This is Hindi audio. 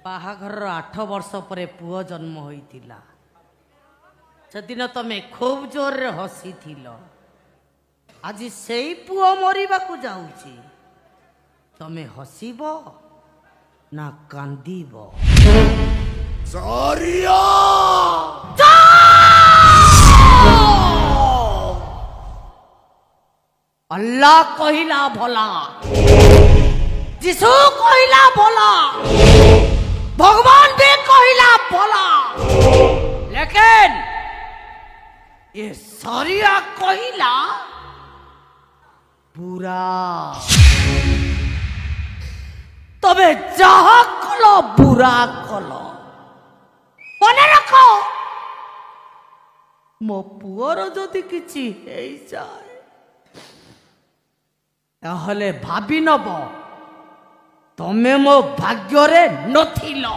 बाहाघर 8 वर्ष पर पुओ जन्म होइतिला सेदिन तमे खूब जोर रे हसी थिलो आज सेई पुओ मरिबा को जाउची तमे हसीबो ना कांदीबो सरिया अल्लाह कहिला भला जिसु कहिला भला भगवान भी कहिला भला लेकिन ये सरिया कहिला बुरा तबे जहा कलो बुरा कलो मने रखो मो पुअर जदि किछि हेई जाए ताहले भाबी नब तमे मो भाग्य रे नथिलो।